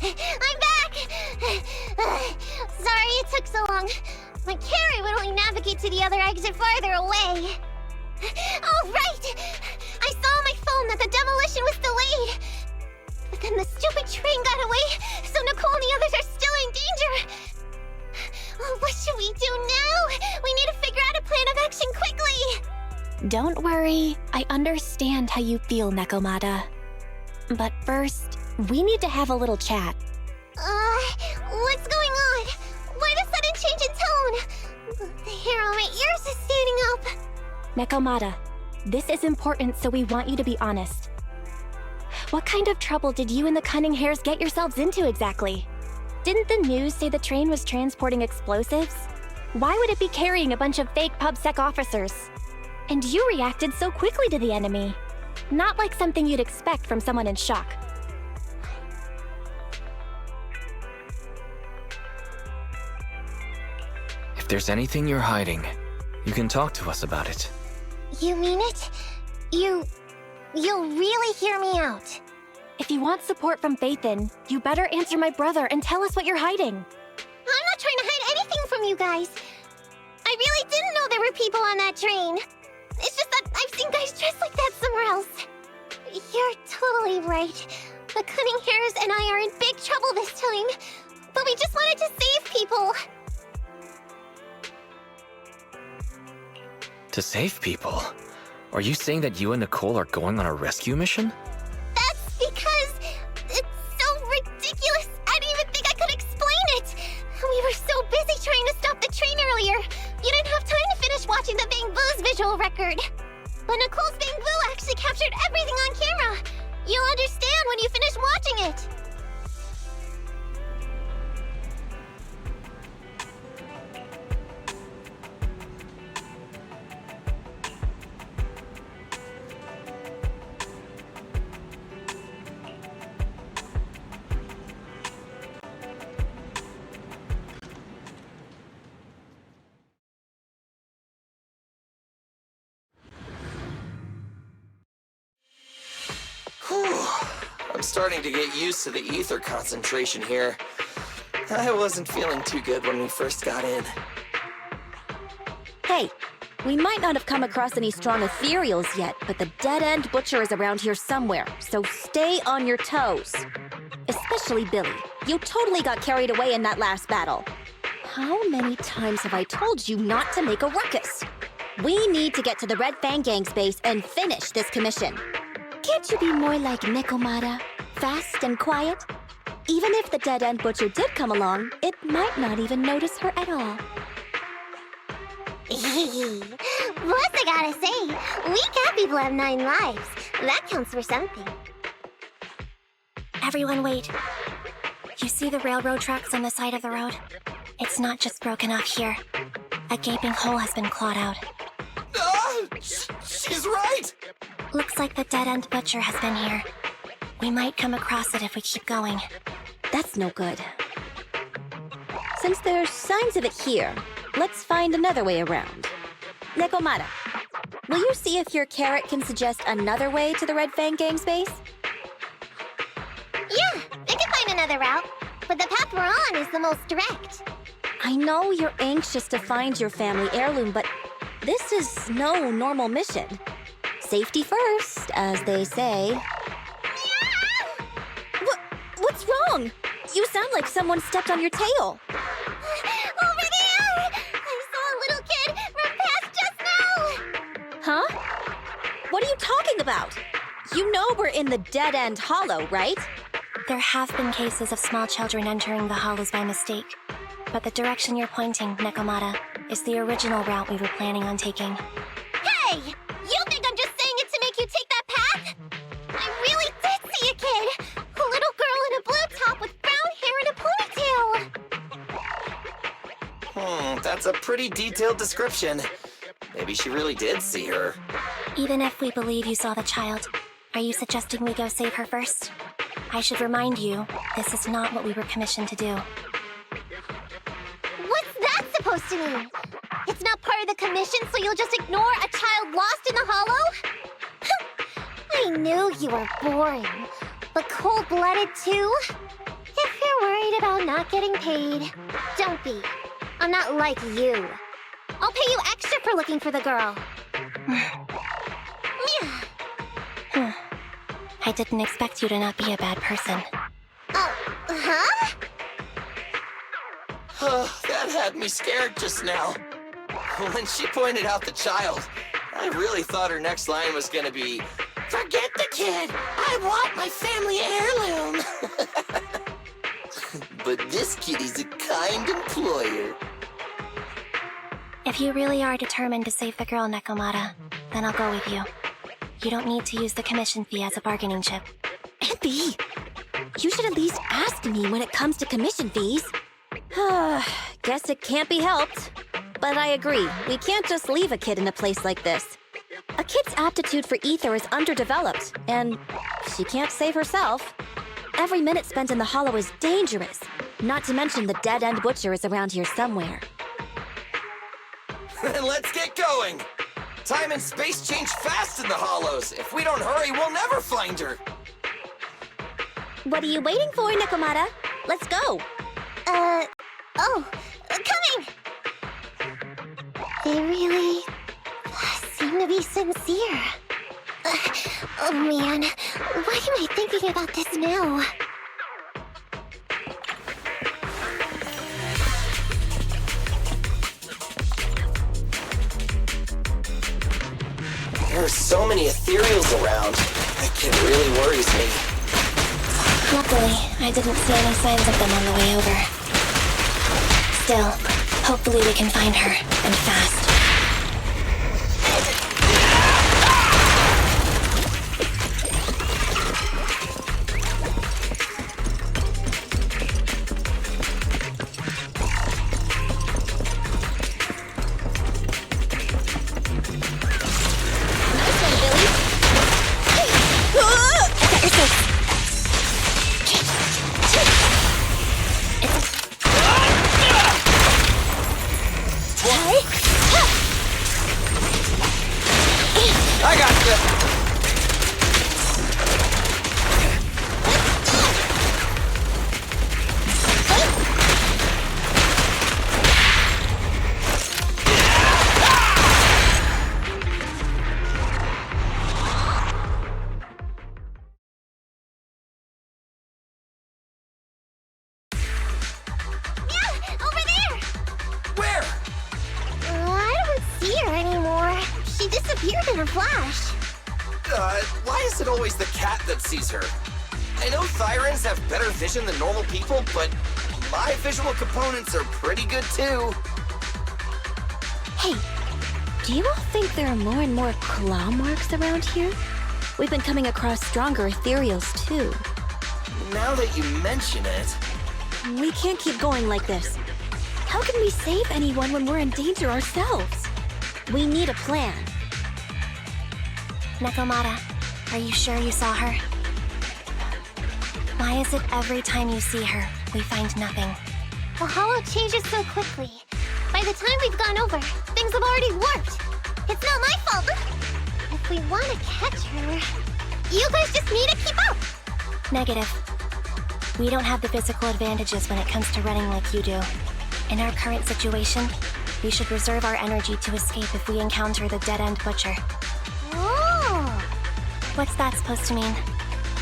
I'm back! Sorry it took so long. My carry would only navigate to the other exit farther away. Oh, right! I saw on my phone that the demolition was delayed. But then the stupid train got away, so Nicole and the others are still in danger. Oh, what should we do now? We need to figure out a plan of action quickly! Don't worry, I understand how you feel, Nekomata. But first, we need to have a little chat. What's going on? Why the sudden change in tone? The hair on my ears is standing up. Nekomata, this is important, so we want you to be honest. What kind of trouble did you and the Cunning Hares get yourselves into exactly? Didn't the news say the train was transporting explosives? Why would it be carrying a bunch of fake PubSec officers? And you reacted so quickly to the enemy. Not like something you'd expect from someone in shock. If there's anything you're hiding, you can talk to us about it. You mean it? You'll really hear me out. If you want support from Phaethon, you better answer my brother and tell us what you're hiding. I'm not trying to hide anything from you guys. I really didn't know there were people on that train. It's just that I've seen guys dressed like that somewhere else. You're totally right. The Cunning Hares and I are in big trouble this time. But we just wanted to save people. To save people? Are you saying that you and Nicole are going on a rescue mission? That's because it's so ridiculous. I didn't even think I could explain it. We were so busy trying to stop the train earlier. You didn't have time to finish watching the Bang Boo's visual record. But Nicole's Bang Boo actually captured everything on camera. You'll understand when you finish watching it. I'm starting to get used to the ether concentration here. I wasn't feeling too good when we first got in. Hey, we might not have come across any strong ethereals yet, but the dead-end butcher is around here somewhere, so stay on your toes. Especially Billy. You totally got carried away in that last battle. How many times have I told you not to make a ruckus? We need to get to the Red Fang Gang's base and finish this commission. Can't you be more like Nekomata? Fast and quiet? Even if the dead-end butcher did come along, it might not even notice her at all. Plus, I gotta say, we cat people have 9 lives. That counts for something. Everyone wait. You see the railroad tracks on the side of the road? It's not just broken off here. A gaping hole has been clawed out. She's right! Looks like the dead-end butcher has been here. We might come across it if we keep going. That's no good. Since there's signs of it here, let's find another way around. Nekomata, will you see if your carrot can suggest another way to the Red Fang Gang's base? Yeah, I can find another route, but the path we're on is the most direct. I know you're anxious to find your family heirloom, but this is no normal mission. Safety first, as they say. What's wrong? You sound like someone stepped on your tail. Over there! I saw a little kid run past just now! Huh? What are you talking about? You know we're in the dead-end hollow, right? There have been cases of small children entering the hollows by mistake. But the direction you're pointing, Nekomata, is the original route we were planning on taking. Hey! You think I'm just saying it to make you take that path? I really did see a kid! A little girl in a blue top with brown hair and a ponytail! That's a pretty detailed description. Maybe she really did see her. Even if we believe you saw the child, are you suggesting we go save her first? I should remind you, this is not what we were commissioned to do. What's that supposed to mean? It's not part of the commission, so you'll just ignore a child lost in the hollow? I knew you were boring, but cold-blooded too? If you're worried about not getting paid, don't be. I'm not like you. I'll pay you extra for looking for the girl. I didn't expect you to not be a bad person. Huh? Oh, that had me scared just now. When she pointed out the child, I really thought her next line was gonna be, "Forget the kid! I want my family heirloom!" But this kitty's a kind employer. If you really are determined to save the girl, Nekomata, then I'll go with you. You don't need to use the commission fee as a bargaining chip. Abby, you should at least ask me when it comes to commission fees. Guess it can't be helped. But I agree, we can't just leave a kid in a place like this. A kid's aptitude for ether is underdeveloped, and she can't save herself. Every minute spent in the hollow is dangerous, not to mention the dead-end butcher is around here somewhere. Let's get going! Time and space change fast in the hollows. If we don't hurry, we'll never find her. What are you waiting for, Nekomata? Let's go! Coming! They really seem to be sincere. Oh man, why am I thinking about this now? There are so many ethereals around. That kid really worries me. Luckily, I didn't see any signs of them on the way over. Still, hopefully we can find her, and fast. I got this. Over there! Where? I don't see her anymore. She disappeared in a flash. Why is it always the cat that sees her? I know Thyrans have better vision than normal people, but my visual components are pretty good too. Hey, do you all think there are more and more claw marks around here? We've been coming across stronger ethereals too. Now that you mention it... We can't keep going like this. How can we save anyone when we're in danger ourselves? We need a plan. Nekomata, are you sure you saw her? Why is it every time you see her, we find nothing? The hollow changes so quickly. By the time we've gone over, things have already warped. It's not my fault. If we want to catch her, you guys just need to keep up. Negative. We don't have the physical advantages when it comes to running like you do. In our current situation, we should reserve our energy to escape if we encounter the dead-end butcher. Oh! What's that supposed to mean?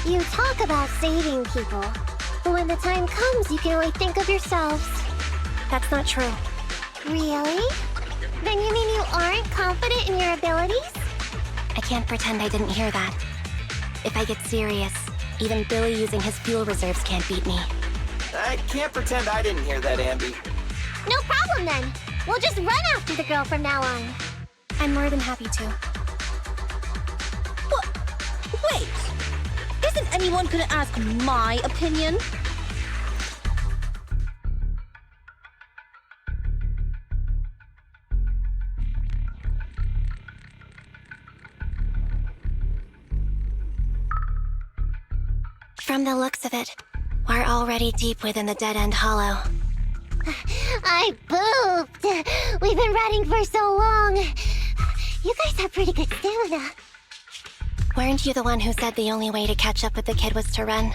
You talk about saving people, but when the time comes, you can only think of yourselves. That's not true. Really? Then you mean you aren't confident in your abilities? I can't pretend I didn't hear that. If I get serious, even Billy using his fuel reserves can't beat me. I can't pretend I didn't hear that, Ambi. No problem then. We'll just run after the girl from now on. I'm more than happy to. Wait! Isn't anyone gonna ask my opinion? From the looks of it, we're already deep within the dead-end hollow. I pooped. We've been running for so long. You guys have pretty good stamina. Weren't you the one who said the only way to catch up with the kid was to run?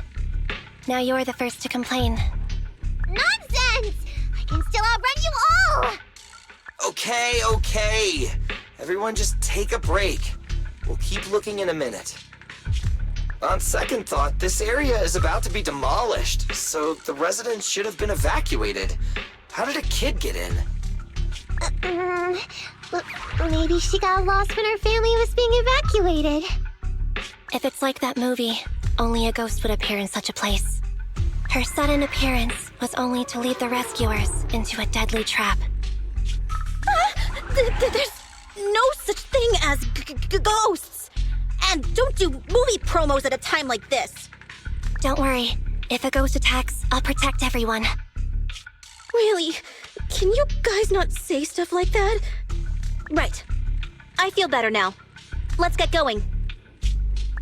Now you're the first to complain. can still outrun you all! Okay. Everyone just take a break. We'll keep looking in a minute. On second thought, this area is about to be demolished, so the residents should have been evacuated. How did a kid get in? Maybe she got lost when her family was being evacuated. If it's like that movie, only a ghost would appear in such a place. Her sudden appearance was only to lead the rescuers into a deadly trap. There's no such thing as ghosts! And don't do movie promos at a time like this! Don't worry. If a ghost attacks, I'll protect everyone. Really? Can you guys not say stuff like that? Right. I feel better now. Let's get going.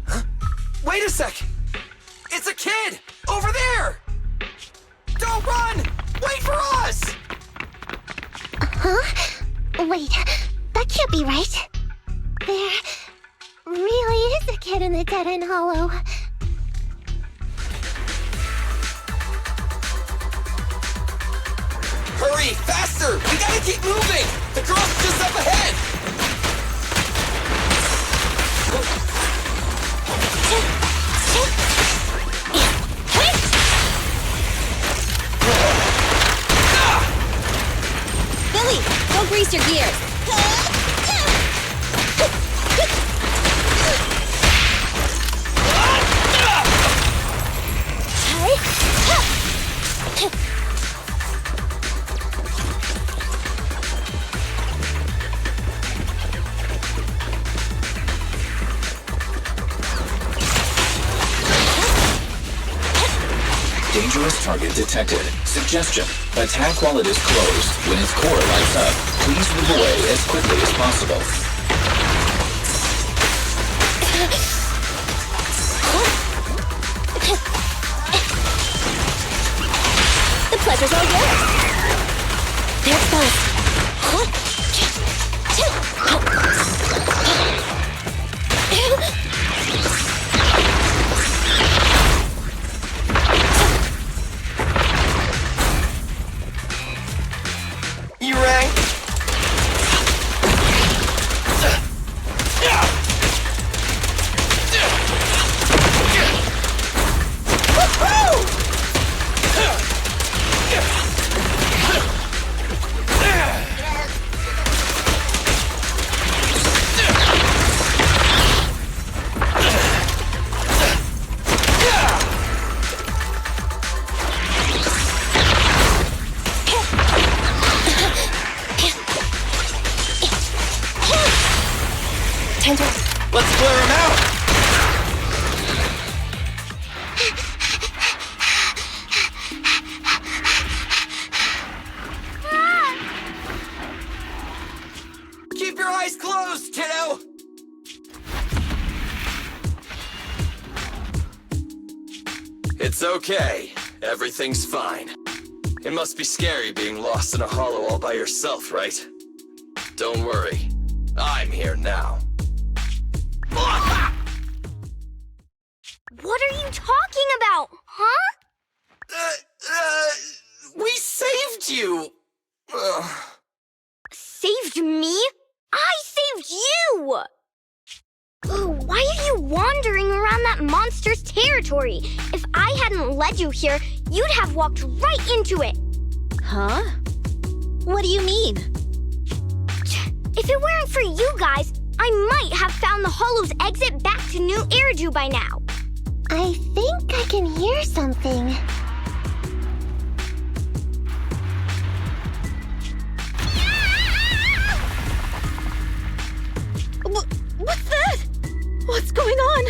Huh? Wait a sec! It's a kid! Over there! Don't run! Wait for us! Huh? Wait, that can't be right. There really is a kid in the dead-end hollow. Hurry, faster! We gotta keep moving! The girl's just up ahead! Billy, don't grease your gears. Dangerous target detected. Suggestion. Attack while it is closed. When its core lights up, please move away as quickly as possible. The pleasure's all yours. There's both. You rang? Let's clear him out! Keep your eyes closed, kiddo! It's okay. Everything's fine. It must be scary being lost in a hollow all by yourself, right? Don't worry. I'm here now. What are you talking about, huh? We saved you! Saved me? I saved you! Why are you wandering around that monster's territory? If I hadn't led you here, you'd have walked right into it. Huh? What do you mean? If it weren't for you guys, I might have found the Hollow's exit back to New Eridu by now. I think I can hear something. What's that? What's going on?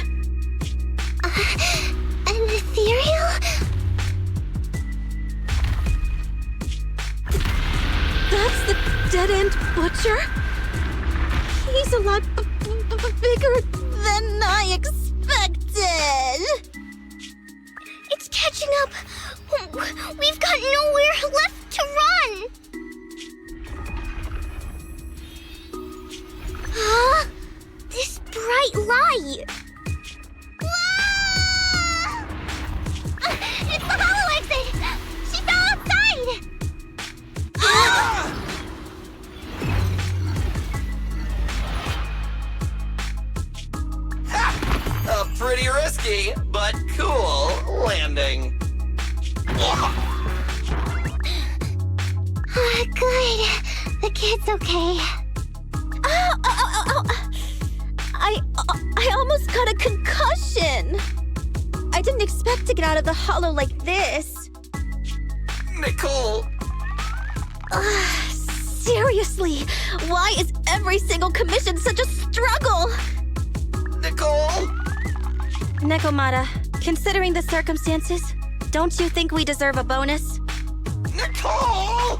An ethereal? That's the dead-end butcher? He's a lot bigger than I expected. It's catching up. We've got nowhere left to run. Huh? This bright light. Ah! It's the hollow exit. She fell outside. Cool landing. Good. The kid's okay. Ow. I almost got a concussion. I didn't expect to get out of the hollow like this. Nicole, Seriously, why is every single commission such a struggle? Nicole! Nekomata, considering the circumstances, don't you think we deserve a bonus? Nicole!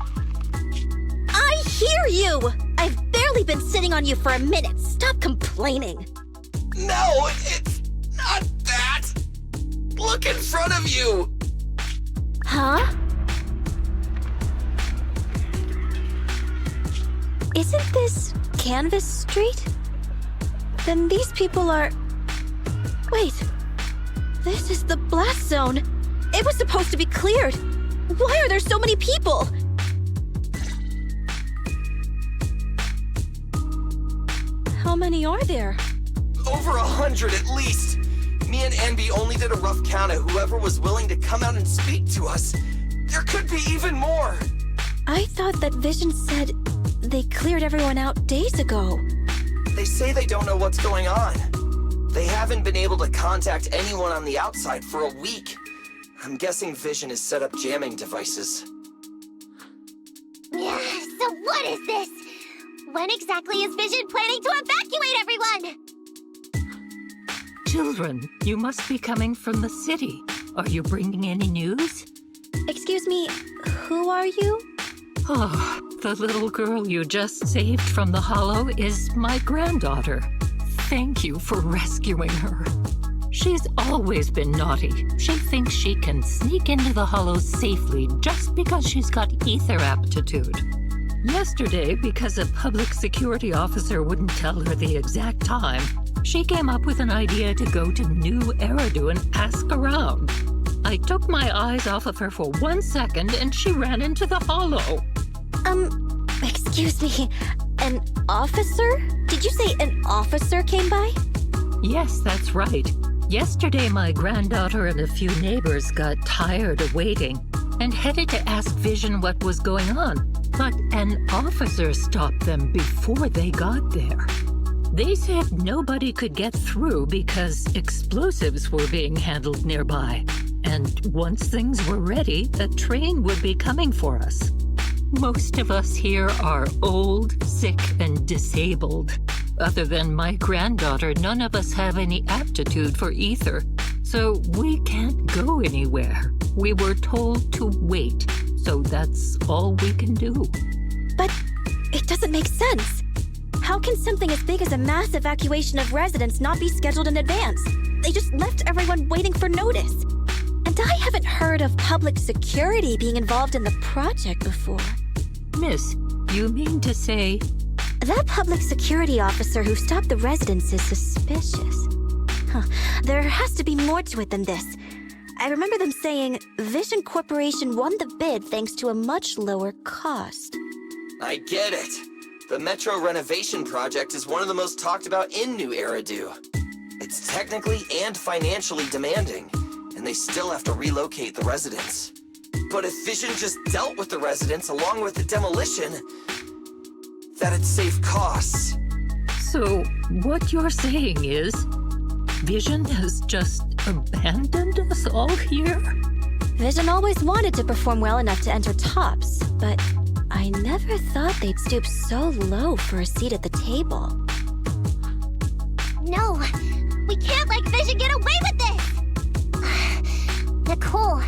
I hear you! I've barely been sitting on you for a minute. Stop complaining. No, it's not that! Look in front of you! Huh? Isn't this Canvas Street? Then these people are... Wait. This is the blast zone. It was supposed to be cleared. Why are there so many people? How many are there? Over 100 at least! Me and Anby only did a rough count of whoever was willing to come out and speak to us. There could be even more! I thought that Vision said they cleared everyone out days ago. They say they don't know what's going on. They haven't been able to contact anyone on the outside for a week. I'm guessing Vision has set up jamming devices. Yeah, so what is this? When exactly is Vision planning to evacuate everyone? Children, you must be coming from the city. Are you bringing any news? Excuse me, who are you? Oh, the little girl you just saved from the hollow is my granddaughter. Thank you for rescuing her. She's always been naughty. She thinks she can sneak into the hollow safely just because she's got ether aptitude. Yesterday, because a public security officer wouldn't tell her the exact time, she came up with an idea to go to New Eridu and ask around. I took my eyes off of her for 1 second and she ran into the hollow. Excuse me, an officer? Did you say an officer came by? Yes, that's right. Yesterday, my granddaughter and a few neighbors got tired of waiting and headed to ask Vision what was going on. But an officer stopped them before they got there. They said nobody could get through because explosives were being handled nearby. And once things were ready, a train would be coming for us. Most of us here are old, sick, and disabled. Other than my granddaughter, none of us have any aptitude for ether, so we can't go anywhere. We were told to wait, so that's all we can do. But it doesn't make sense. How can something as big as a mass evacuation of residents not be scheduled in advance? They just left everyone waiting for notice. And I haven't heard of public security being involved in the project before. Miss, you mean to say... That public security officer who stopped the residents is suspicious. There has to be more to it than this. I remember them saying Vision Corporation won the bid thanks to a much lower cost. I get it. The Metro renovation project is one of the most talked about in New Eridu. It's technically and financially demanding, and they still have to relocate the residents. But if Vision just dealt with the residents along with the demolition, that'd save costs. So, what you're saying is, Vision has just abandoned us all here? Vision always wanted to perform well enough to enter tops, but I never thought they'd stoop so low for a seat at the table. No, we can't let Vision get away with this! Nicole,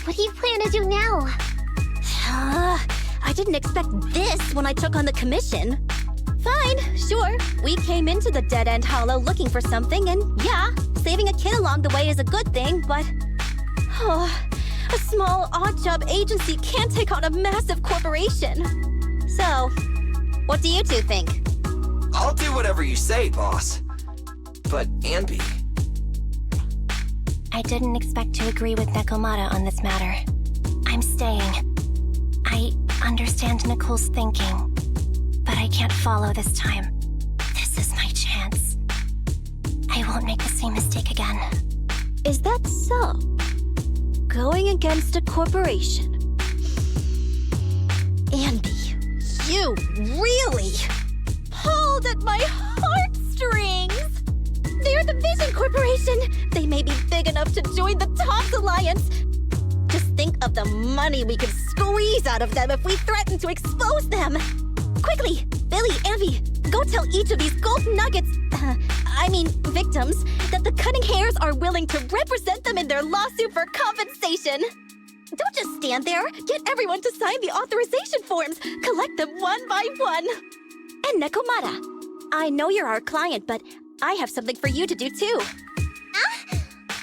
what do you plan to do now? I didn't expect this when I took on the commission. Fine, sure. We came into the dead-end hollow looking for something, and yeah, saving a kid along the way is a good thing, but... a small, odd-job agency can't take on a massive corporation. So, what do you two think? I'll do whatever you say, boss. But Anby... I didn't expect to agree with Nekomata on this matter. I'm staying. I understand Nicole's thinking, but I can't follow this time. This is my chance. I won't make the same mistake again. Is that so? Going against a corporation. Andy, you really pulled at my heartstrings! They're the Vision Corporation! They may be big enough to join the TOPS Alliance! Just think of the money we could squeeze out of them if we threaten to expose them! Quickly, Billy, Ambi, go tell each of these gold nuggets, victims, that the Cunning Hares are willing to represent them in their lawsuit for compensation. Don't just stand there. Get everyone to sign the authorization forms. Collect them one by one. And Nekomata, I know you're our client, but I have something for you to do too.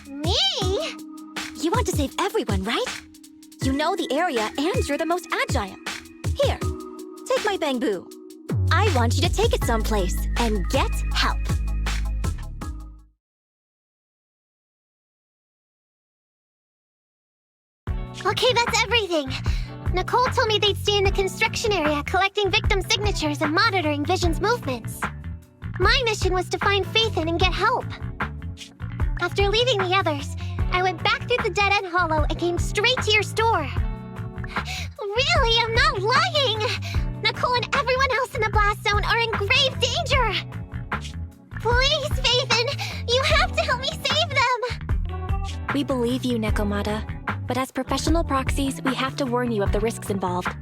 Me? You want to save everyone, right? You know the area and you're the most agile. Here, take my bamboo. I want you to take it someplace and get help. Okay, that's everything. Nicole told me they'd stay in the construction area collecting victim signatures and monitoring Vision's movements. My mission was to find Faithin and get help. After leaving the others, I went back through the dead-end hollow and came straight to your store. Really, I'm not lying! Nicole and everyone else in the blast zone are in grave danger! Please, Faithin, you have to help me save them! We believe you, Nekomata. But as professional proxies, we have to warn you of the risks involved.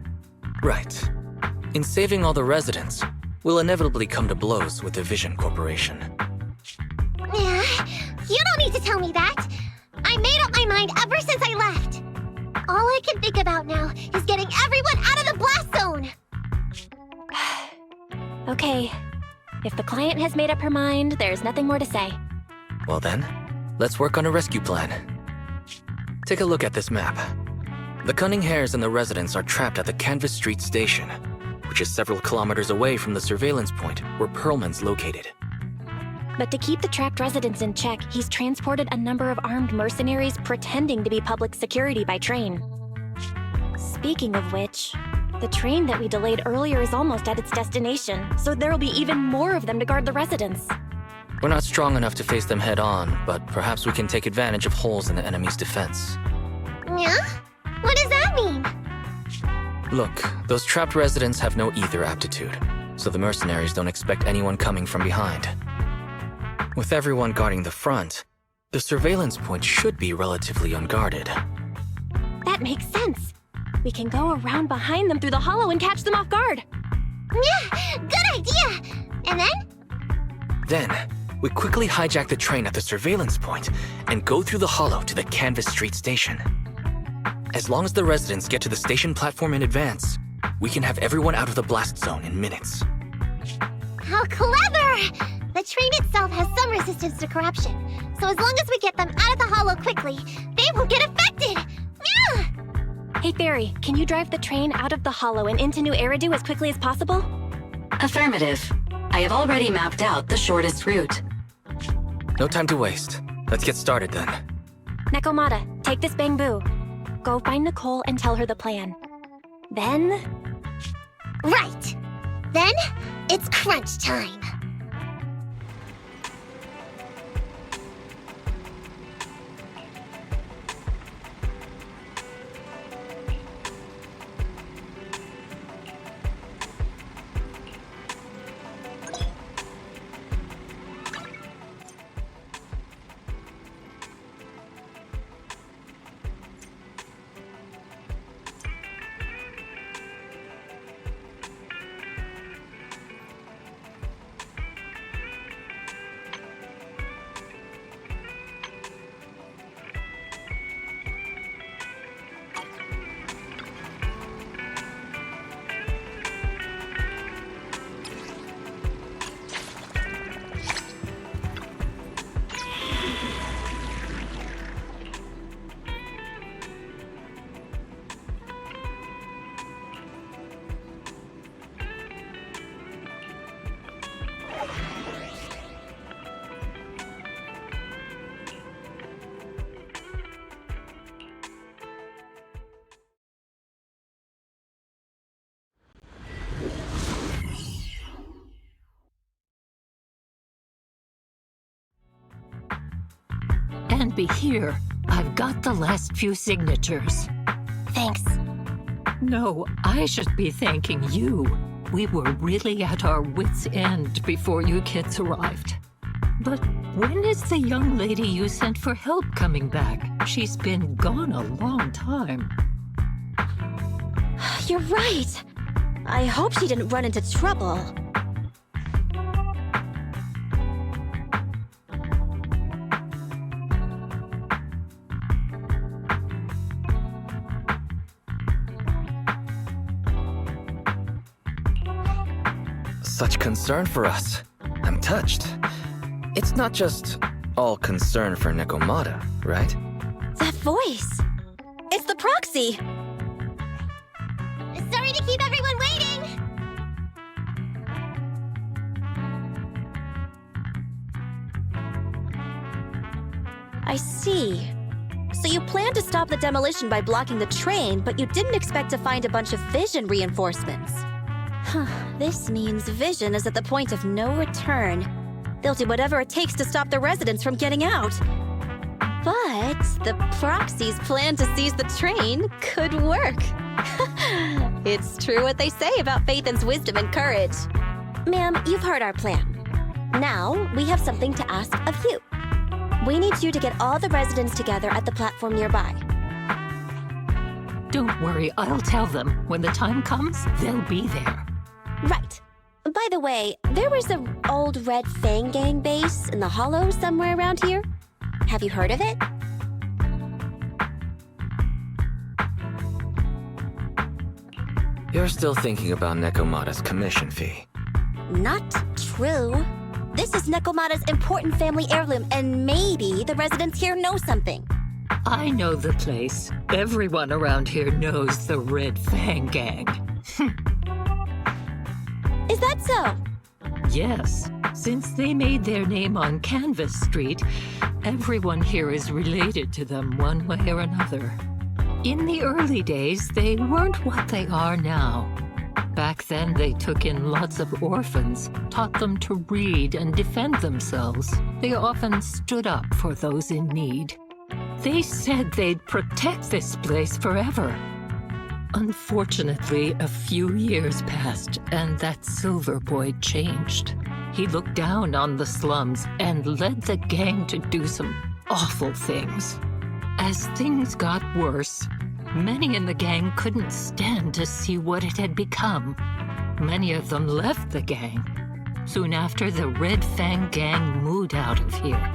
Right. In saving all the residents, we'll inevitably come to blows with the Vision Corporation. Yeah, you don't need to tell me that. I made up my mind ever since I left. All I can think about now is getting everyone out of the blast zone. Okay. If the client has made up her mind, there's nothing more to say. Well then, let's work on a rescue plan. Take a look at this map. The Cunning Hares and the residents are trapped at the Canvas Street station, which is several kilometers away from the surveillance point where Perlman's located. But to keep the trapped residents in check, he's transported a number of armed mercenaries pretending to be public security by train. Speaking of which, the train that we delayed earlier is almost at its destination, so there'll be even more of them to guard the residents. We're not strong enough to face them head-on, but perhaps we can take advantage of holes in the enemy's defense. Yeah? What does that mean? Look, those trapped residents have no ether aptitude, so the mercenaries don't expect anyone coming from behind. With everyone guarding the front, the surveillance point should be relatively unguarded. That makes sense. We can go around behind them through the hollow and catch them off guard. Yeah, good idea! And then? Then, we quickly hijack the train at the surveillance point and go through the hollow to the Canvas Street station. As long as the residents get to the station platform in advance, we can have everyone out of the blast zone in minutes. How clever! The train itself has some resistance to corruption, so as long as we get them out of the hollow quickly, they won't get affected! Yeah! Hey Fairy, can you drive the train out of the hollow and into New Eridu as quickly as possible? Affirmative. I have already mapped out the shortest route. No time to waste. Let's get started then. Nekomata, take this bamboo. Go find Nicole and tell her the plan. Then... Right! Then, it's crunch time! shouldn't be here. I've got the last few signatures. Thanks. No, I should be thanking you. We were really at our wits' end before you kids arrived. But when is the young lady you sent for help coming back? She's been gone a long time. You're right. I hope she didn't run into trouble. Such concern for us. I'm touched. It's not just all concern for Nekomata, right? That voice. It's the proxy. Sorry to keep everyone waiting! I see. So you planned to stop the demolition by blocking the train, but you didn't expect to find a bunch of vision reinforcements. Huh, this means Vision is at the point of no return. They'll do whatever it takes to stop the residents from getting out. But the proxy's plan to seize the train could work. It's true what they say about Phaethon's wisdom and courage. Ma'am, you've heard our plan. Now, we have something to ask of you. We need you to get all the residents together at the platform nearby. Don't worry, I'll tell them. When the time comes, they'll be there. Right. By the way, there was an old Red Fang Gang base in the Hollow somewhere around here. Have you heard of it? You're still thinking about Nekomata's commission fee. Not true. This is Nekomata's important family heirloom, and maybe the residents here know something. I know the place. Everyone around here knows the Red Fang Gang. Is that so? Yes. Since they made their name on Canvas Street, everyone here is related to them one way or another. In the early days, they weren't what they are now. Back then, they took in lots of orphans, taught them to read and defend themselves. They often stood up for those in need. They said they'd protect this place forever. Unfortunately, a few years passed, and that Silver Boy changed. He looked down on the slums and led the gang to do some awful things. As things got worse, many in the gang couldn't stand to see what it had become. Many of them left the gang. Soon after, the Red Fang Gang moved out of here.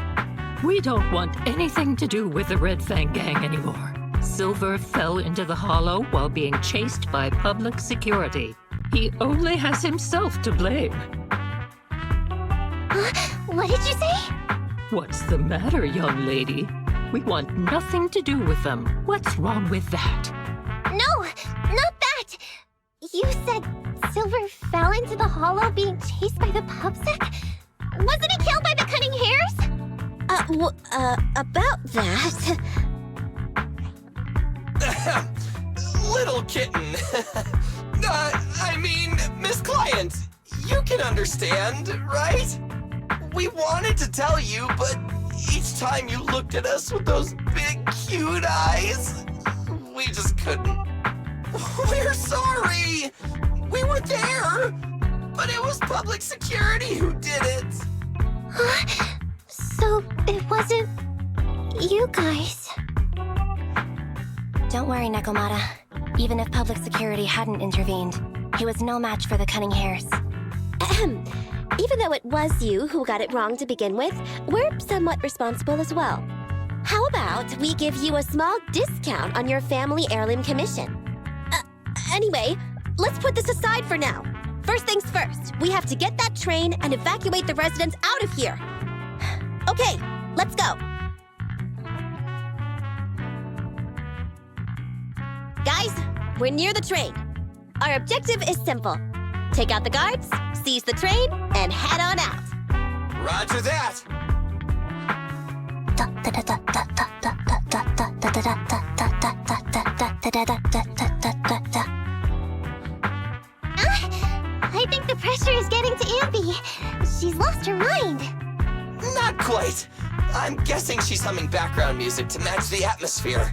We don't want anything to do with the Red Fang Gang anymore. Silver fell into the Hollow while being chased by public security. He only has himself to blame. What did you say? What's the matter, young lady? We want nothing to do with them. What's wrong with that? No, not that! You said Silver fell into the Hollow being chased by the pubsec? Wasn't he killed by the cunning hares? About that... Little kitten. I mean, Miss Client, you can understand, right? We wanted to tell you, but each time you looked at us with those big, cute eyes, we just couldn't. We're sorry. We were there, but it was public security who did it. So it wasn't you guys. Don't worry, Nekomata. Even if public security hadn't intervened, he was no match for the cunning hares. Ahem. Even though it was you who got it wrong to begin with, we're somewhat responsible as well. How about we give you a small discount on your family heirloom commission? Anyway, let's put this aside for now. First things first, we have to get that train and evacuate the residents out of here. Okay, let's go. Guys, we're near the train. Our objective is simple. Take out the guards, seize the train, and head on out. Roger that. I think the pressure is getting to Ambi. She's lost her mind. Not quite. I'm guessing she's humming background music to match the atmosphere.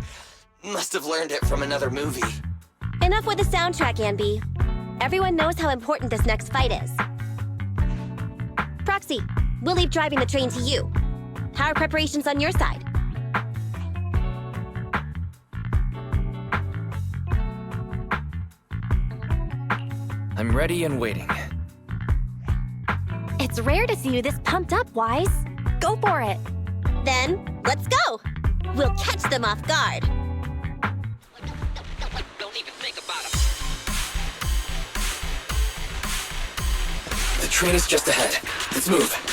Must have learned it from another movie. Enough with the soundtrack, Anby. Everyone knows how important this next fight is. Proxy, we'll leave driving the train to you. How are preparations on your side? I'm ready and waiting. It's rare to see you this pumped up, Wise. Go for it. Then, let's go! We'll catch them off guard. Don't even think about it. The train is just ahead. Let's move.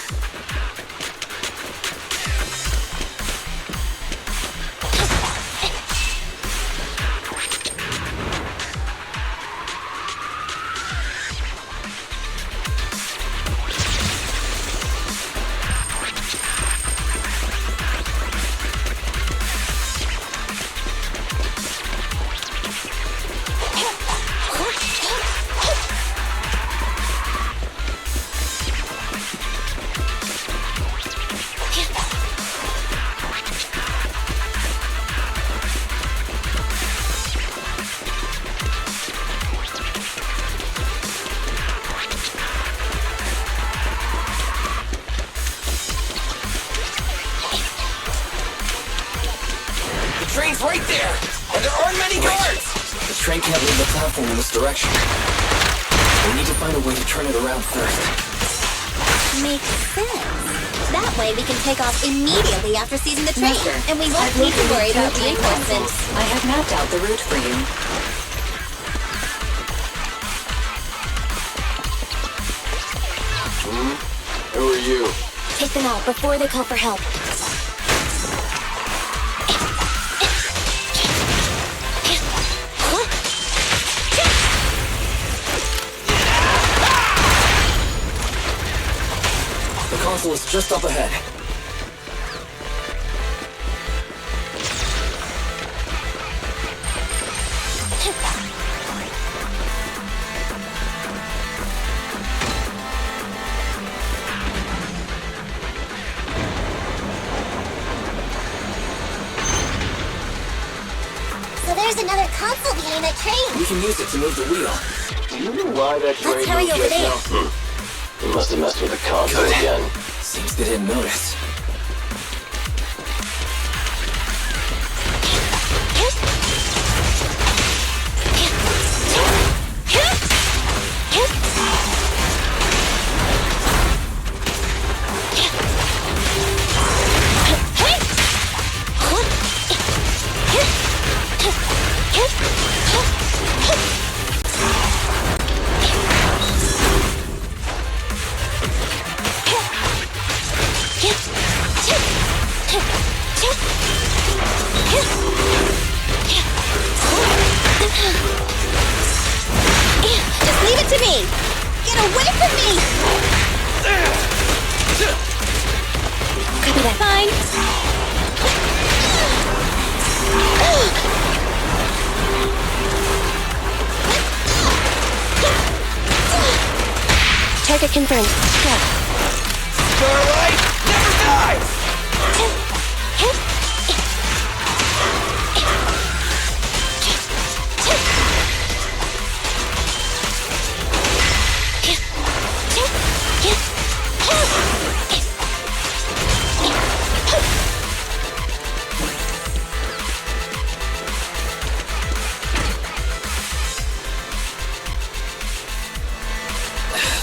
The train's right there, and there aren't many guards! The train can't leave the platform in this direction. We need to find a way to turn it around first. Makes sense. That way we can take off immediately after seizing the train, Master, and we won't I've need to located worry about two train reinforcements. consoles. I have mapped out the route for you. Who are you? Take them out before they call for help. The console is just up ahead. So there's another console behind that train. We can use it to move the wheel. Do you know why that train Let's hurry moved over just there. now? You must have messed with the console Good. again. Seems they didn't notice. Just leave it to me! Get away from me! Copy that. Fine. Target confirmed. Go. Starlight never dies!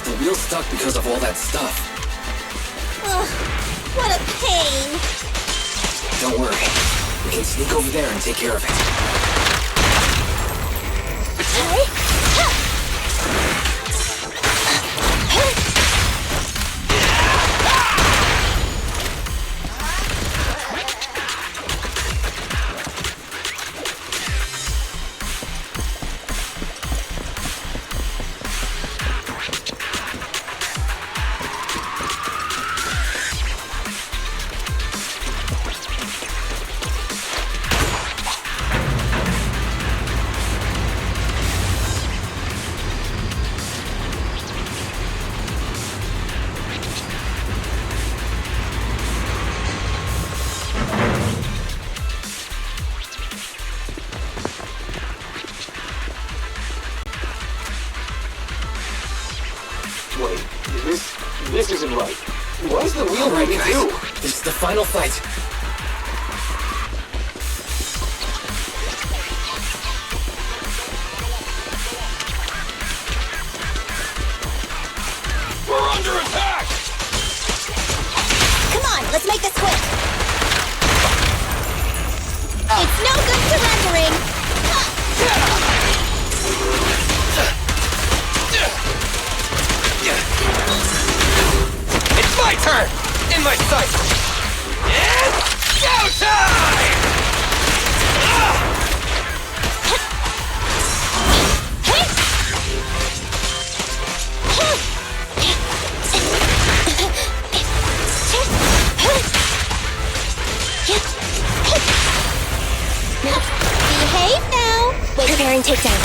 The wheel's stuck because of all that stuff. Ugh, what a pain! Don't worry. We can sneak over there and take care of it. This isn't right. What does the wheel All right, really guys. do? This is the final fight. We're under attack! Come on, let's make this quick. It's no good surrendering. It's my turn! In my sight! It's go time! Behave now. Wait, preparing takedown.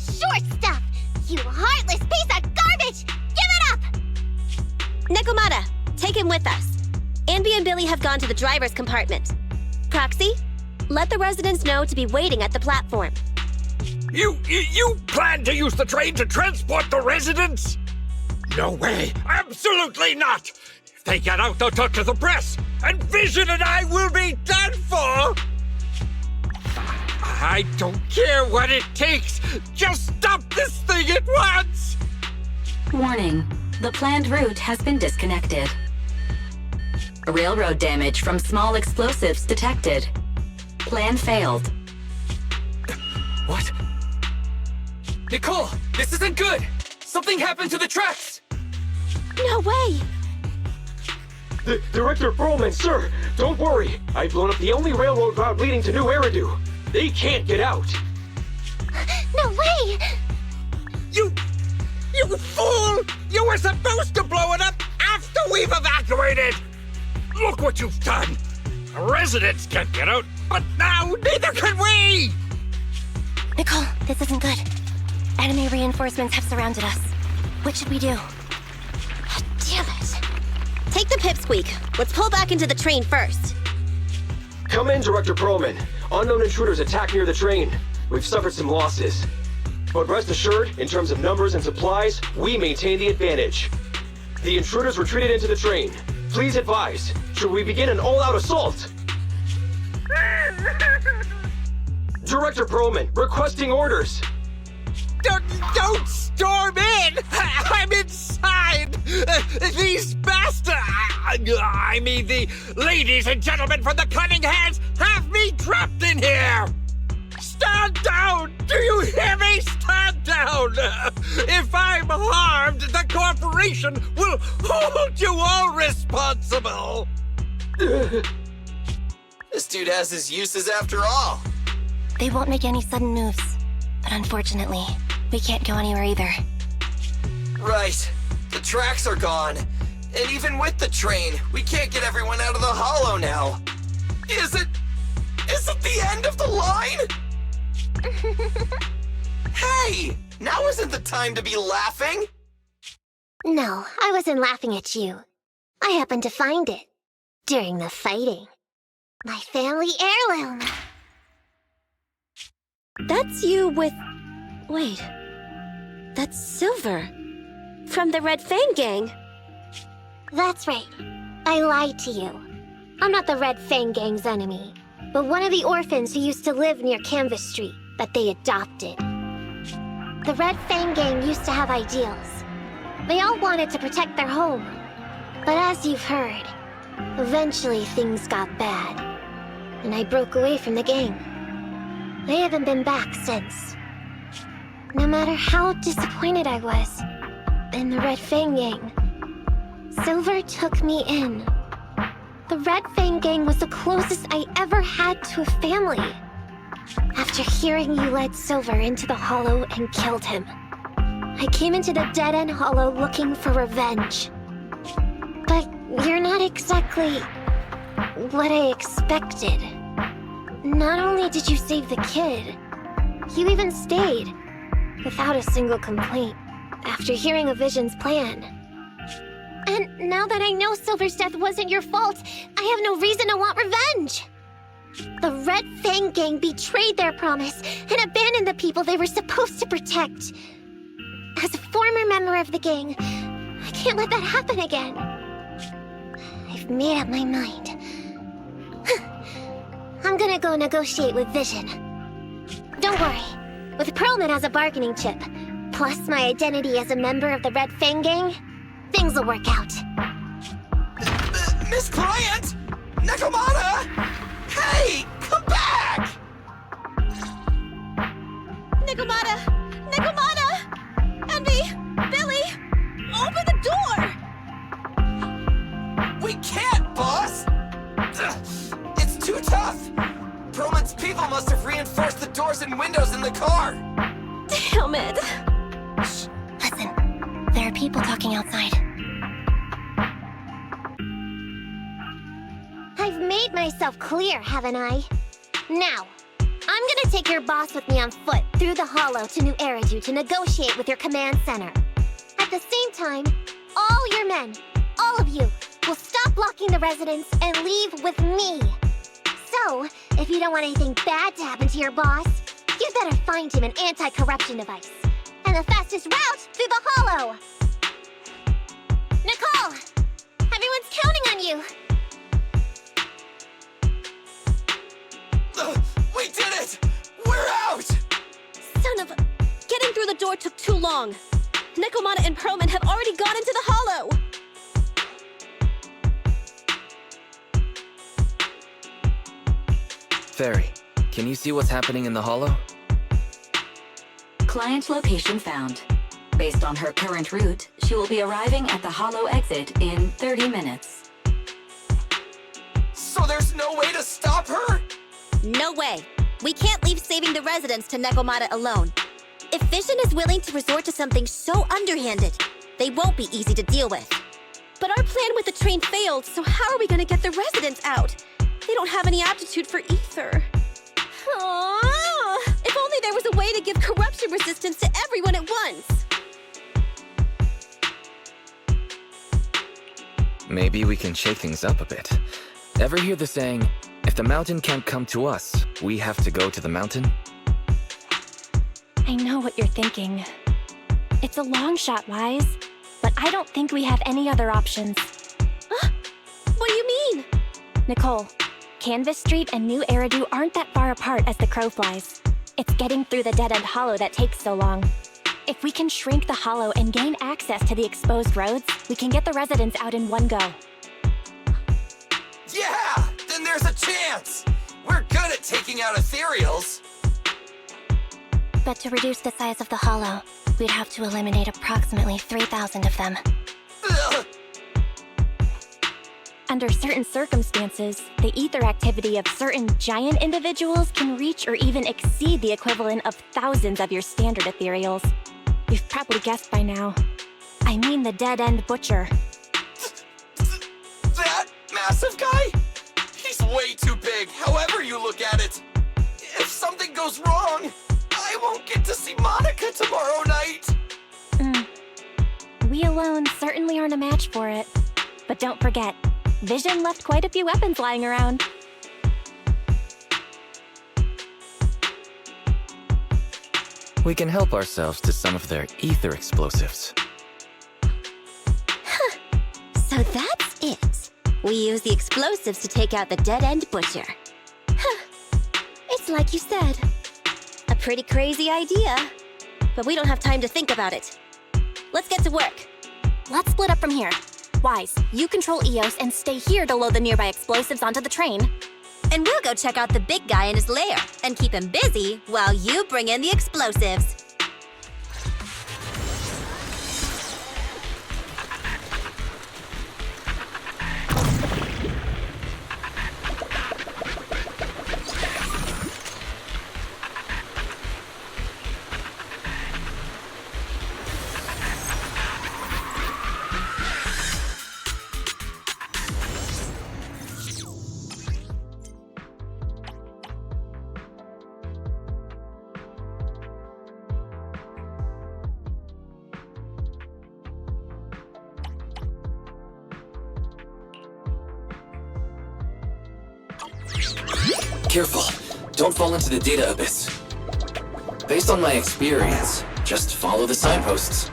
Short stuff! You heartless piece of garbage! Give it up! Nekomata, take him with us. Anby and Billy have gone to the driver's compartment. Proxy, let the residents know to be waiting at the platform. You plan to use the train to transport the residents? No way! Absolutely not! If they get out, they'll talk to the press, and Vision and I will be done for! I don't care what it takes! Just stop this thing at once! Warning. The planned route has been disconnected. Railroad damage from small explosives detected. Plan failed. What? Nicole, this isn't good! Something happened to the tracks! No way! Director Perlman, sir, don't worry. I've blown up the only railroad route leading to New Eridu. They can't get out. No way! You fool! You were supposed to blow it up after we've evacuated! Look what you've done! Residents can't get out, but now neither can we! Nicole, this isn't good. Enemy reinforcements have surrounded us. What should we do? Damn it! Take the pipsqueak. Let's pull back into the train first. Come in, Director Perlman. Unknown intruders attacked near the train. We've suffered some losses. But rest assured, in terms of numbers and supplies, we maintain the advantage. The intruders retreated into the train. Please advise, should we begin an all-out assault? Director Perlman, requesting orders. Don't storm in! I'm inside! These bastards! I mean, the ladies and gentlemen from the Cunning Hands have me trapped in here! Stand down! Do you hear me? Stand down! If I'm harmed, the corporation will hold you all responsible! This dude has his uses after all. They won't make any sudden moves. But unfortunately, we can't go anywhere either. Right. The tracks are gone. And even with the train, we can't get everyone out of the hollow now. Is it the end of the line? Hey! Now isn't the time to be laughing! No, I wasn't laughing at you. I happened to find it. During the fighting. My family heirloom. That's you with... Wait. That's Silver. From the Red Fang Gang. That's right. I lied to you. I'm not the Red Fang Gang's enemy, but one of the orphans who used to live near Canvas Street that they adopted. The Red Fang Gang used to have ideals. They all wanted to protect their home. But as you've heard, eventually things got bad, and I broke away from the gang. I haven't been back since. No matter how disappointed I was in the Red Fang Gang, Silver took me in. The Red Fang Gang was the closest I ever had to a family. After hearing you led Silver into the Hollow and killed him, I came into the Dead-End Hollow looking for revenge. But you're not exactly what I expected. Not only did you save the kid, you even stayed, without a single complaint, after hearing a Vision's plan. And now that I know Silver's death wasn't your fault, I have no reason to want revenge. The Red Fang gang betrayed their promise and abandoned the people they were supposed to protect. As a former member of the gang, I can't let that happen again. I've made up my mind. I'm gonna go negotiate with Vision. Don't worry. With Pearlman as a bargaining chip, plus my identity as a member of the Red Fang gang, things will work out. Miss Client! Nekomata! Hey! Come back! Nekomata! Nekomata! Envy! Billy! Open the door! We can't, boss! It's too tough! Perlman's people must have reinforced the doors and windows in the car! Damn it! Shh, listen. There are people talking outside. I've made myself clear, haven't I? Now, I'm gonna take your boss with me on foot through the hollow to New Eridu to negotiate with your command center. At the same time, all your men, all of you, will stop blocking the residents and leave with me. So, if you don't want anything bad to happen to your boss, you better find him an anti-corruption device. And the fastest route through the hollow! Nicole! Everyone's counting on you! We did it! We're out! Son of a... Getting through the door took too long. Nekomata and Pearlman have already gone into the hollow! Fairy, can you see what's happening in the hollow? Client location found. Based on her current route, she will be arriving at the hollow exit in 30 minutes. So there's no way to stop her? No way. We can't leave saving the residents to Nekomata alone. If Vision is willing to resort to something so underhanded, they won't be easy to deal with. But our plan with the train failed, so how are we gonna get the residents out? They don't have any aptitude for ether. Aww. If only there was a way to give corruption resistance to everyone at once. Maybe we can shake things up a bit. Ever hear the saying, if the mountain can't come to us, we have to go to the mountain? I know what you're thinking. It's a long shot, Wise, but I don't think we have any other options. Huh? What do you mean? Nicole, Canvas Street and New Eridu aren't that far apart as the crow flies. It's getting through the dead-end hollow that takes so long. If we can shrink the hollow and gain access to the exposed roads, we can get the residents out in one go. Yeah! Then there's a chance! We're good at taking out ethereals! But to reduce the size of the hollow, we'd have to eliminate approximately 3,000 of them. Ugh. Under certain circumstances, the ether activity of certain giant individuals can reach or even exceed the equivalent of thousands of your standard ethereals. You've probably guessed by now. I mean the dead-end butcher. That massive guy? He's way too big, however you look at it. If something goes wrong, I won't get to see Monica tomorrow night. We alone certainly aren't a match for it. But don't forget, Vision left quite a few weapons lying around. We can help ourselves to some of their ether explosives. So that's it. We use the explosives to take out the dead-end butcher. It's like you said. A pretty crazy idea. But we don't have time to think about it. Let's get to work. Let's split up from here. Wise, you control Eos and stay here to load the nearby explosives onto the train. And we'll go check out the big guy in his lair and keep him busy while you bring in the explosives. Careful. Don't fall into the data abyss. Based on my experience, just follow the signposts.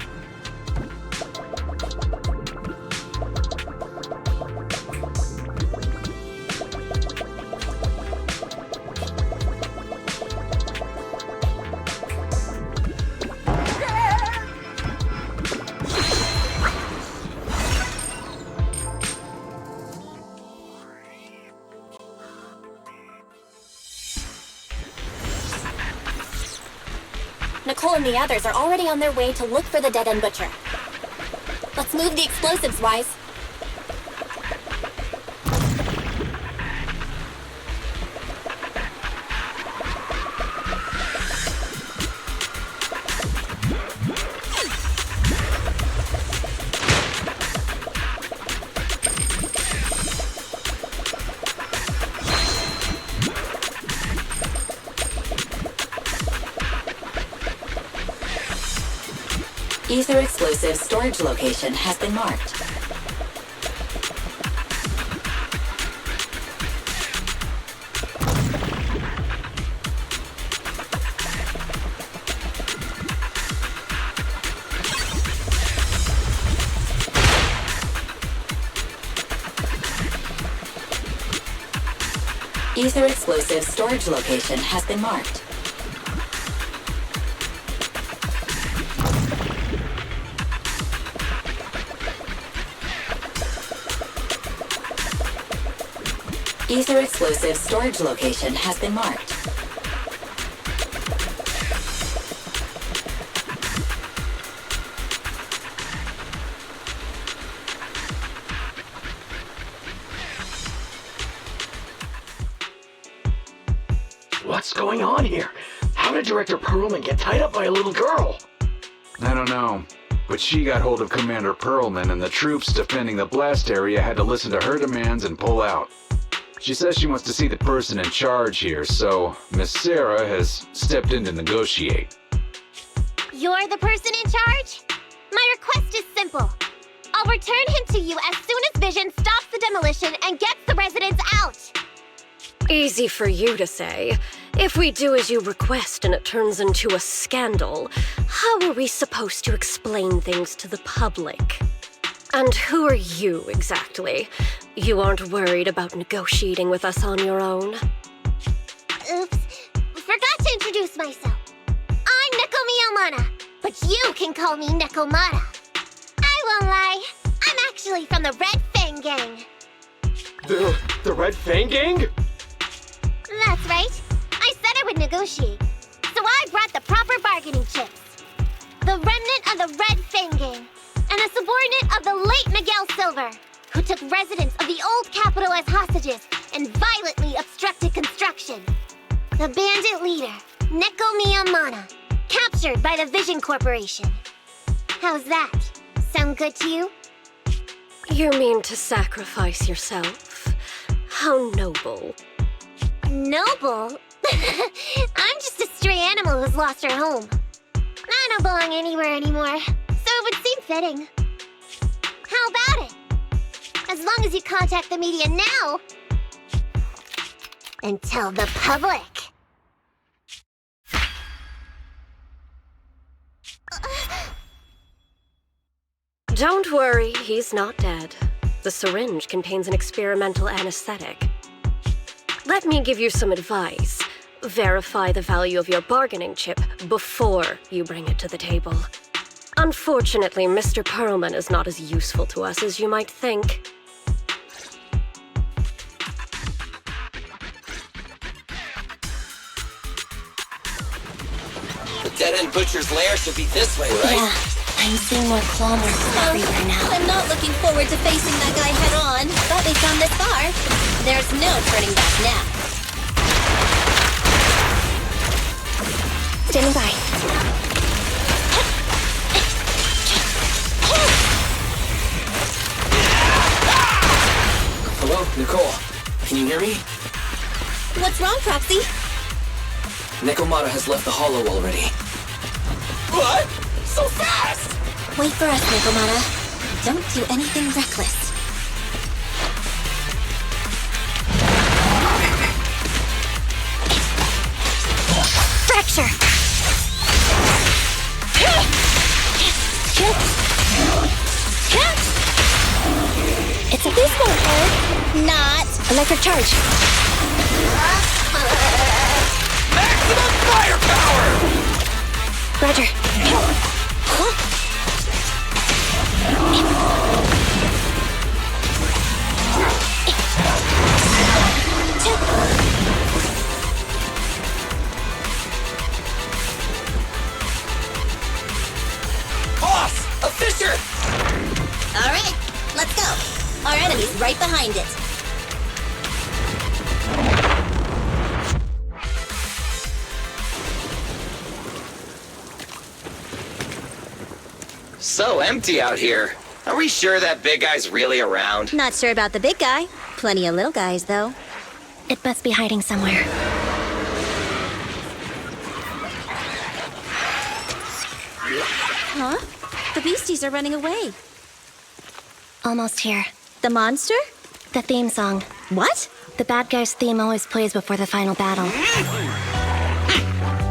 Nicole and the others are already on their way to look for the dead-end butcher. Let's move the explosives, Wise. Ether explosive storage location has been marked. Ether explosive storage location has been marked. Ether explosive storage location has been marked. What's going on here? How did Director Perlman get tied up by a little girl? I don't know, but she got hold of Commander Perlman, and the troops defending the blast area had to listen to her demands and pull out. She says she wants to see the person in charge here, so Miss Sarah has stepped in to negotiate. You're the person in charge? My request is simple. I'll return him to you as soon as Vision stops the demolition and gets the residents out. Easy for you to say. If we do as you request and it turns into a scandal, how are we supposed to explain things to the public? And who are you, exactly? You aren't worried about negotiating with us on your own? Oops. Forgot to introduce myself. I'm Neko Miyamata, but you can call me Nekomata. I won't lie. I'm actually from the Red Fang Gang. The Red Fang Gang? That's right. I said I would negotiate. So I brought the proper bargaining chips. The remnant of the Red Fang Gang, and a subordinate of the late Miguel Silver, who took residents of the old capital as hostages and violently obstructed construction. The bandit leader, Neko Miyamata, captured by the Vision Corporation. How's that? Sound good to you? You mean to sacrifice yourself? How noble. Noble? I'm just a stray animal who's lost her home. I don't belong anywhere anymore, so it would seem fitting. How about it? As long as you contact the media now and tell the public. Don't worry, he's not dead. The syringe contains an experimental anesthetic. Let me give you some advice. Verify the value of your bargaining chip before you bring it to the table. Unfortunately, Mr. Perlman is not as useful to us as you might think. The dead-end butcher's lair should be this way, right? Yeah, I'm seeing more claw marks everywhere now. I'm not looking forward to facing that guy head-on, but we've gone this far. There's no turning back now. Standing by. Hello, Nicole. Can you hear me? What's wrong, Proxy? Nekomata has left the hollow already. What? So fast! Wait for us, Nekomata. Don't do anything reckless. Electric charge. Maximum firepower! Roger. Boss! A fissure! All right, let's go. Our enemy's right behind it. So empty out here. Are we sure that big guy's really around? Not sure about the big guy. Plenty of little guys, though. It must be hiding somewhere. Huh? The beasties are running away. Almost here. The monster? The theme song. What? The bad guy's theme always plays before the final battle.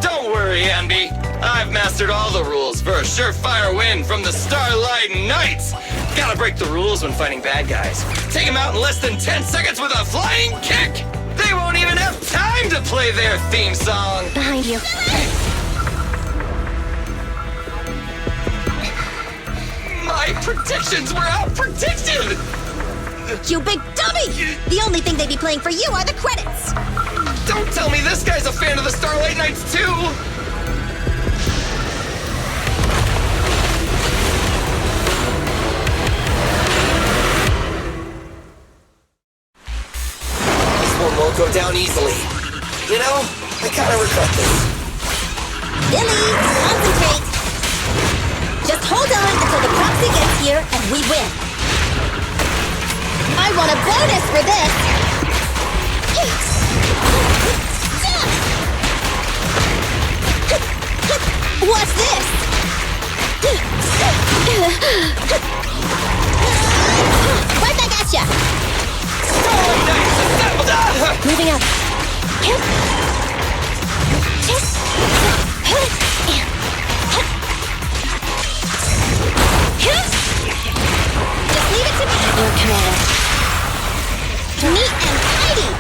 Don't worry, Ambi. I've mastered all the rules for a surefire win from the Starlight Knights. Gotta break the rules when fighting bad guys. Take them out in less than 10 seconds with a flying kick. They won't even have time to play their theme song. Behind you. My predictions were out-predicted! You big dummy! The only thing they'd be playing for you are the credits! Don't tell me this guy's a fan of the Starlight Knights, too! This one won't go down easily. You know, I kind of regret this. Billy, concentrate! Just hold on until the proxy gets here and we win. I want a bonus for this! What's this? Right back at ya! Starlight Knights assembled! Moving up. Just leave it to me! Your command. Neat and tidy!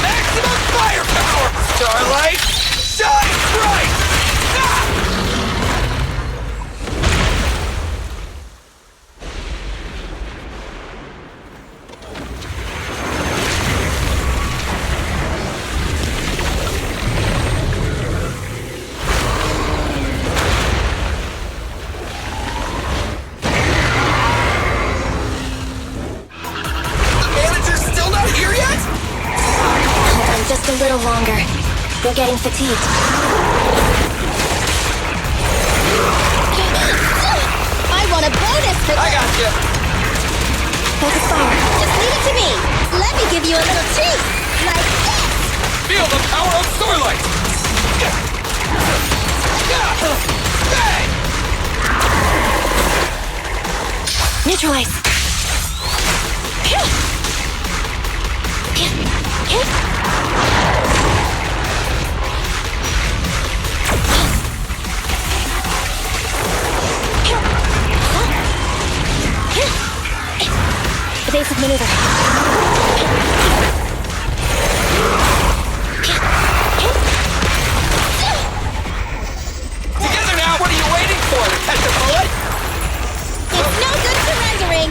Maximum firepower! Starlight, shine bright! Just a little longer. We're getting fatigued. I want a bonus for I got you. Focus fire. Just leave it to me. Let me give you a little treat. Like this. Feel the power of Starlight! Neutralize. Evasive maneuver. Together now, what are you waiting for? Catch a bullet? It's no good surrendering.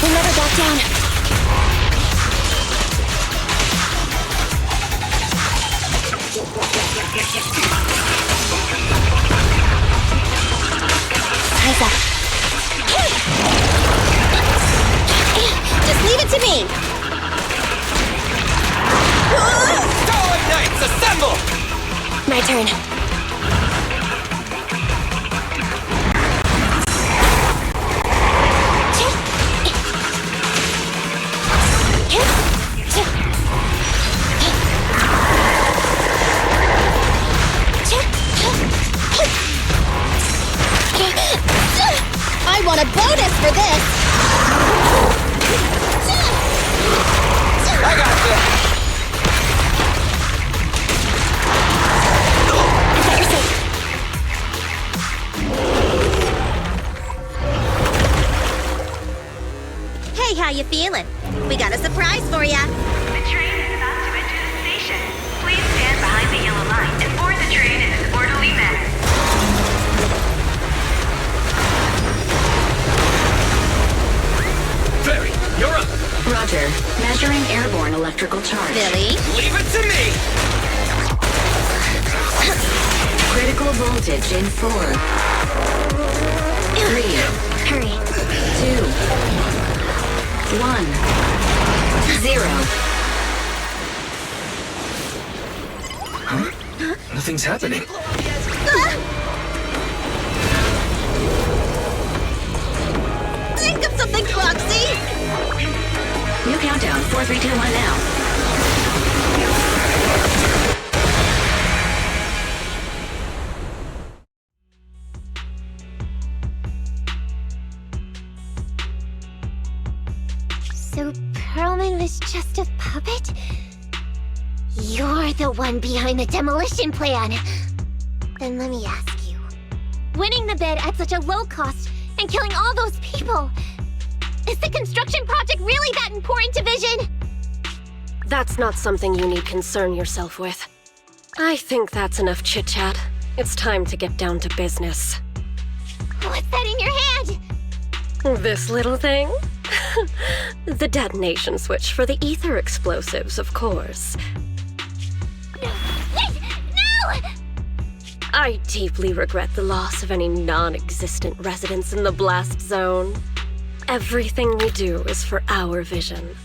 We'll never back down. Eyes up. Just leave it to me. Starlight Knights, assemble! My turn. I want a bonus for this. I got you. you feeling? We got a surprise for ya. The train is about to enter the station. Please stand behind the yellow line and board the train in an orderly manner. Barry, you're up. Roger. Measuring airborne electrical charge. Billy? Leave it to me. Critical voltage in 4, 3, Hurry. 2, 1, 0. Huh? Nothing's happening. Think of something, Foxy! New countdown. 4, 3, 2, 1 now. So Perlman was just a puppet? You're the one behind the demolition plan. Then let me ask you. Winning the bid at such a low cost and killing all those people, is the construction project really that important to Vision? That's not something you need concern yourself with. I think that's enough chit-chat. It's time to get down to business. What's that in your hand? This little thing? The detonation switch for the ether explosives, of course. Wait! No! I deeply regret the loss of any non-existent residents in the blast zone. Everything we do is for our vision.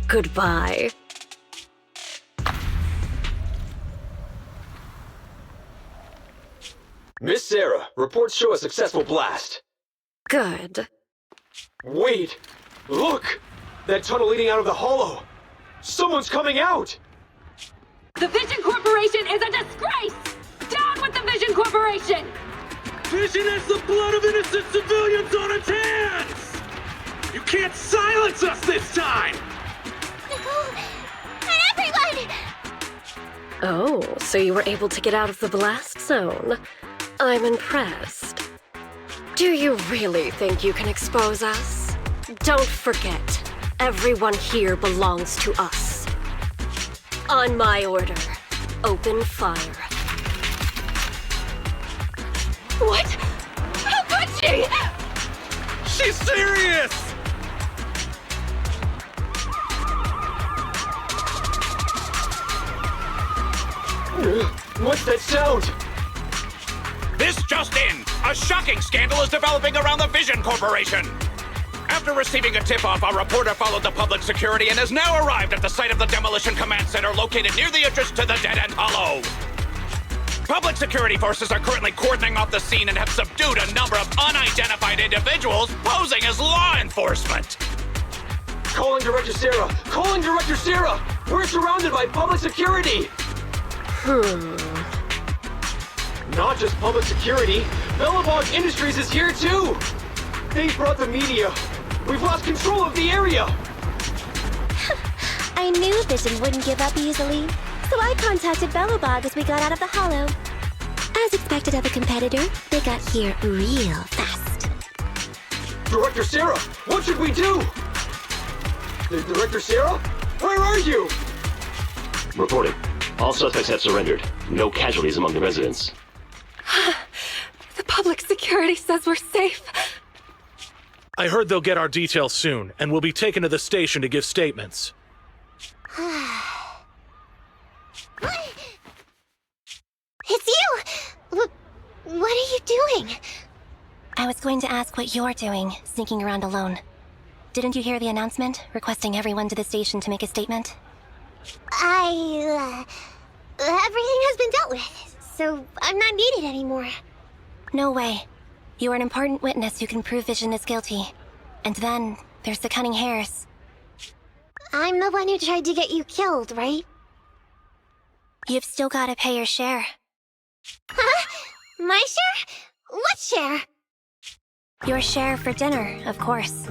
Goodbye. Miss Sarah, reports show a successful blast. Good. Wait! Look! That tunnel leading out of the hollow! Someone's coming out! The Vision Corporation is a disgrace! Down with the Vision Corporation! Vision has the blood of innocent civilians on its hands! You can't silence us this time! Nicole! And everyone! Oh, so you were able to get out of the blast zone. I'm impressed. Do you really think you can expose us? Don't forget, everyone here belongs to us. On my order, open fire. What? How could she? She's serious! What's that sound? This just in! A shocking scandal is developing around the Vision Corporation! After receiving a tip-off, our reporter followed the public security and has now arrived at the site of the Demolition Command Center located near the entrance to the Dead-End Hollow. Public security forces are currently cordoning off the scene and have subdued a number of unidentified individuals posing as law enforcement. Calling Director Sarah! Calling Director Sarah! We're surrounded by public security! Not just public security, Bellabog Industries is here too! They brought the media! We've lost control of the area! I knew Vision wouldn't give up easily, so I contacted Bellabog as we got out of the hollow. As expected of a competitor, they got here real fast. Director Sarah, what should we do? Director Sarah? Where are you? Reporting. All suspects have surrendered. No casualties among the residents. The public security says we're safe. I heard they'll get our details soon, and we'll be taken to the station to give statements. It's you! What are you doing? I was going to ask what you're doing, sneaking around alone. Didn't you hear the announcement, requesting everyone to the station to make a statement? Everything has been dealt with, so I'm not needed anymore. No way. You are an important witness who can prove Vision is guilty. And then, there's the Cunning Hares. I'm the one who tried to get you killed, right? You've still gotta pay your share. Huh? My share? What share? Your share for dinner, of course.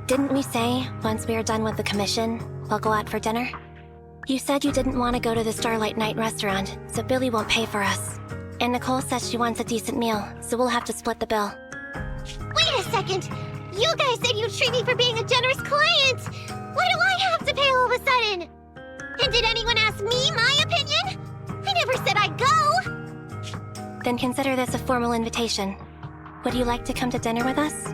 Didn't we say, once we are done with the commission, we'll go out for dinner? You said you didn't want to go to the Starlight Night restaurant, so Billy won't pay for us. And Nicole says she wants a decent meal, so we'll have to split the bill. Wait a second! You guys said you'd treat me for being a generous client! Why do I have to pay all of a sudden? And did anyone ask me my opinion? I never said I'd go! Then consider this a formal invitation. Would you like to come to dinner with us?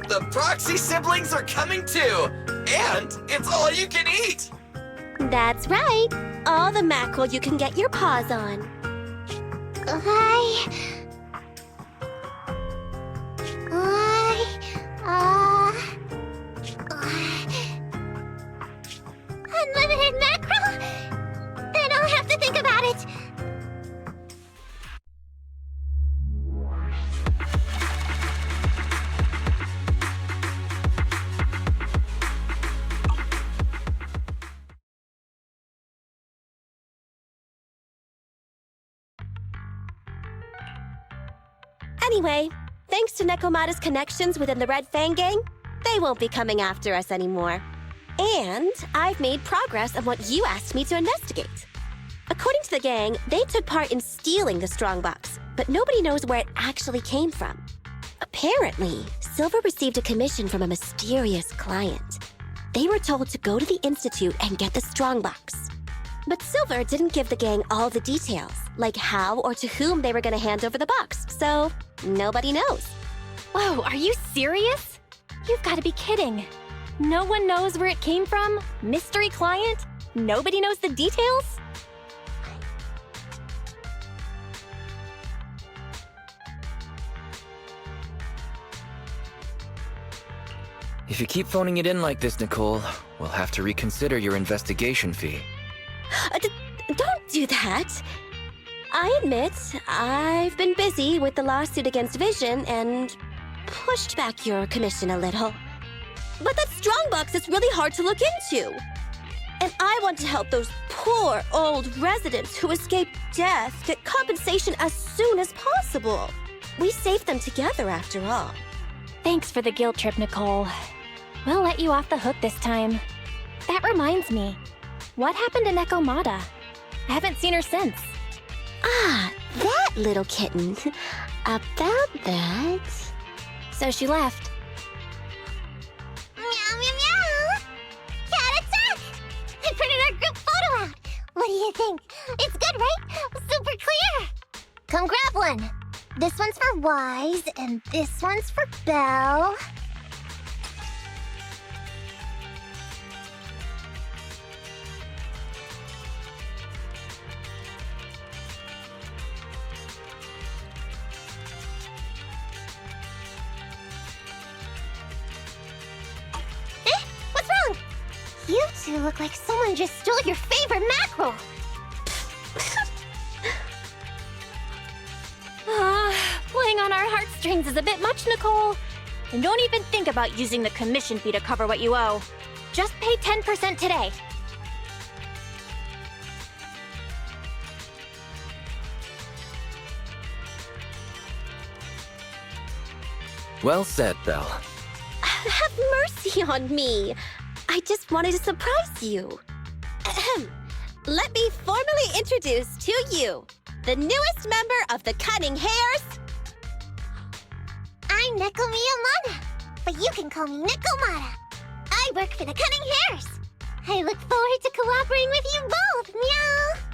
The Proxy siblings are coming too! And it's all you can eat! That's right. All the mackerel you can get your paws on. Unlimited mackerel? Then I'll have to think about it. Anyway, thanks to Nekomata's connections within the Red Fang Gang, they won't be coming after us anymore. And I've made progress on what you asked me to investigate. According to the gang, they took part in stealing the strongbox, but nobody knows where it actually came from. Apparently, Silver received a commission from a mysterious client. They were told to go to the Institute and get the strongbox. But Silver didn't give the gang all the details, like how or to whom they were going to hand over the box, so nobody knows. Whoa, are you serious? You've got to be kidding. No one knows where it came from? Mystery client? Nobody knows the details? If you keep phoning it in like this, Nicole, we'll have to reconsider your investigation fee. Don't do that. I admit, I've been busy with the lawsuit against Vision and pushed back your commission a little. But that strongbox is really hard to look into. And I want to help those poor old residents who escaped death get compensation as soon as possible. We saved them together after all. Thanks for the guilt trip, Nicole. We'll let you off the hook this time. That reminds me. What happened to Nekomata? I haven't seen her since. Ah, that little kitten. About that... So she left. Meow, meow, meow! Cat attack! I printed our group photo out! What do you think? It's good, right? Super clear! Come grab one. This one's for Wise, and this one's for Belle. What's wrong? You two look like someone just stole your favorite mackerel. Playing on our heartstrings is a bit much, Nicole. And don't even think about using the commission fee to cover what you owe. Just pay 10% today. Well said, Belle. Have mercy on me. I just wanted to surprise you. Ahem. Let me formally introduce to you the newest member of the Cunning Hares. I'm Neko Miyamada, but you can call me Nekomata. I work for the Cunning Hares. I look forward to cooperating with you both, meow.